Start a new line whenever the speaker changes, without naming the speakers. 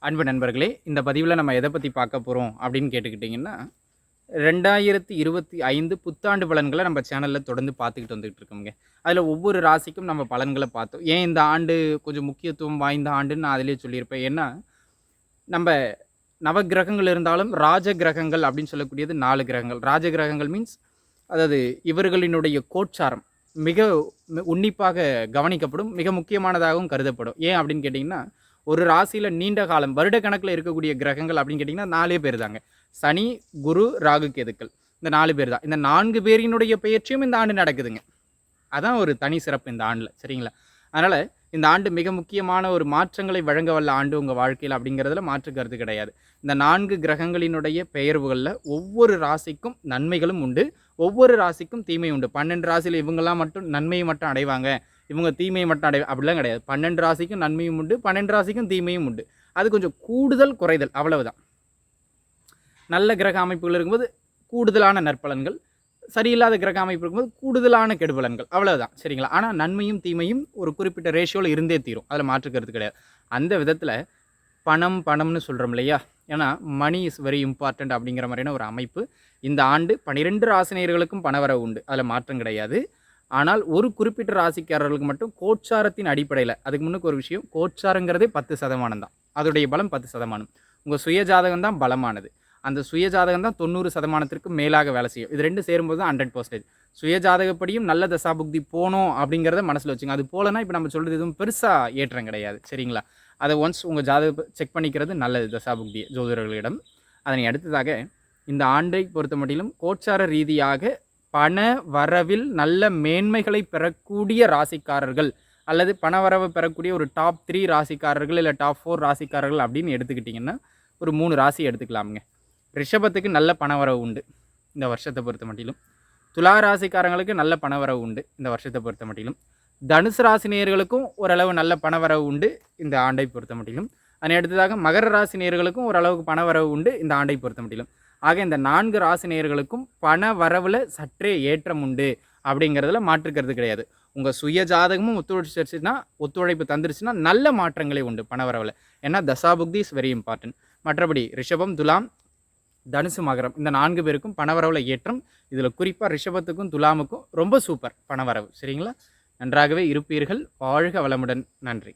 அன்பு நண்பர்களே, இந்த பதிவில் நம்ம எதை பற்றி பார்க்க போகிறோம் அப்படின்னு கேட்டுக்கிட்டிங்கன்னா, 2025 புத்தாண்டு பலன்களை நம்ம சேனலில் தொடர்ந்து பார்த்துக்கிட்டு வந்துகிட்டு இருக்கோங்க. அதில் ஒவ்வொரு ராசிக்கும் நம்ம பலன்களை பார்த்தோம். ஏன் இந்த ஆண்டு கொஞ்சம் முக்கியத்துவம் வாய்ந்த ஆண்டுன்னு நான் அதிலே சொல்லியிருப்பேன். ஏன்னா, நம்ம நவகிரகங்கள் இருந்தாலும் ராஜ கிரகங்கள் அப்படின்னு சொல்லக்கூடியது 4 கிரகங்கள். ராஜ கிரகங்கள் மீன்ஸ் அதாவது இவர்களினுடைய கோட்சாரம் மிக உன்னிப்பாக கவனிக்கப்படும், மிக முக்கியமானதாகவும் கருதப்படும். ஏன் அப்படின்னு கேட்டிங்கன்னா, ஒரு ராசியில் நீண்ட காலம் வருட கணக்கில் இருக்கக்கூடிய கிரகங்கள் அப்படின்னு கேட்டிங்கன்னா 4 பேர் தாங்க. சனி, குரு, ராகு, கேதுக்கள். இந்த 4 பேர் தான். இந்த 4 பேரினுடைய பெயர்ச்சியும் இந்த ஆண்டு நடக்குதுங்க. அதான் ஒரு தனி சிறப்பு இந்த ஆண்டில், சரிங்களா? அதனால் இந்த ஆண்டு மிக முக்கியமான ஒரு மாற்றங்களை வழங்க வல்ல ஆண்டு உங்கள் வாழ்க்கையில் அப்படிங்கிறதுல மாற்று கருத்து கிடையாது. இந்த 4 கிரகங்களினுடைய பெயர்வுகளில் ஒவ்வொரு ராசிக்கும் நன்மைகளும் உண்டு, ஒவ்வொரு ராசிக்கும் தீமை உண்டு. 12 ராசியில் இவங்கெல்லாம் மட்டும் நன்மையை மட்டும் அடைவாங்க, இவங்க தீமையை மட்டும் அப்படிலாம் கிடையாது. 12 ராசிக்கும் நன்மையும் உண்டு, 12 ராசிக்கும் தீமையும் உண்டு. அது கொஞ்சம் கூடுதல் குறைதல், அவ்வளவுதான். நல்ல கிரக அமைப்புகள் இருக்கும்போது கூடுதலான நற்பலன்கள், சரியில்லாத கிரக அமைப்பு இருக்கும்போது கூடுதலான கெடுபலன்கள், அவ்வளவுதான், சரிங்களா? ஆனால் நன்மையும் தீமையும் ஒரு குறிப்பிட்ட ரேஷியோவில் இருந்தே தீரும், அதில் மாற்றுக்கிறது கிடையாது. அந்த விதத்தில் பணம்னு சொல்கிறோம் இல்லையா? ஏன்னா மணி இஸ் வெரி இம்பார்ட்டண்ட் அப்படிங்கிற மாதிரியான ஒரு அமைப்பு இந்த ஆண்டு 12 ராசினியர்களுக்கும் பணவரவு உண்டு, அதில் மாற்றம் கிடையாது. ஆனால் ஒரு குறிப்பிட்ட ராசிக்காரர்களுக்கு மட்டும் கோட்சாரத்தின் அடிப்படையில், அதுக்கு முன்னுக்கு ஒரு விஷயம், கோட்சாரங்கிறதே 10% தான், அதோடைய பலம் 10%. உங்கள் சுய ஜாதகம் தான் பலமானது. அந்த சுய ஜாதகம் தான் 90% மேலாக வேலை செய்யும். இது ரெண்டு சேரும்போது தான் 100%. சுய ஜாதகப்படியும் நல்ல தசாபுக்தி போனோம் அப்படிங்கிறத மனசில் வச்சுங்க. அது போலனா இப்போ நம்ம சொல்கிறது எதுவும் பெருசாக ஏற்றம் கிடையாது, சரிங்களா? அதை ஒன்ஸ் உங்கள் ஜாதகம் செக் பண்ணிக்கிறது நல்லது, தசாபுக்தி ஜோதிடர்களிடம். அதனை அடுத்ததாக இந்த ஆண்டை பொறுத்த மட்டிலும் கோட்சார ரீதியாக பண வரவில் நல்ல மேன்மைகளை பெறக்கூடிய ராசிக்காரர்கள் அல்லது பணவரவை பெறக்கூடிய ஒரு டாப் 3 ராசிக்காரர்கள் இல்லை டாப் 4 ராசிக்காரர்கள் அப்படின்னு எடுத்துக்கிட்டிங்கன்னா ஒரு 3 ராசி எடுத்துக்கலாமுங்க. ரிஷபத்துக்கு நல்ல பணவரவு உண்டு இந்த வருஷத்தை பொறுத்த மட்டிலும். துலா ராசிக்காரங்களுக்கு நல்ல பணவரவு உண்டு இந்த வருஷத்தை பொறுத்த மட்டிலும். தனுசு ராசினியர்களுக்கும் ஓரளவு நல்ல பணவரவு உண்டு இந்த ஆண்டை பொறுத்த மட்டிலும். அதனை அடுத்ததாக மகர ராசினியர்களுக்கும் ஓரளவுக்கு பணவரவு உண்டு இந்த ஆண்டை பொறுத்த மட்டிலும். ஆக இந்த 4 ராசினியர்களுக்கும் பண வரவில் சற்றே ஏற்றம் உண்டு அப்படிங்கிறதுல மாற்றுக்கிறது கிடையாது. உங்கள் சுய ஜாதகமும் ஒத்துழைப்பு தந்துருச்சுன்னா நல்ல மாற்றங்களே உண்டு பணவரவில். ஏன்னா தசாபுக்தி இஸ் வெரி இம்பார்ட்டன்ட். மற்றபடி ரிஷபம், துலாம், தனுசு, மகரம் இந்த 4 பேருக்கும் பணவரவில் ஏற்றம். இதில் குறிப்பாக ரிஷபத்துக்கும் துலாமுக்கும் ரொம்ப சூப்பர் பணவரவு, சரிங்களா? நன்றாகவே இருப்பீர்கள். வாழ்க வளமுடன். நன்றி.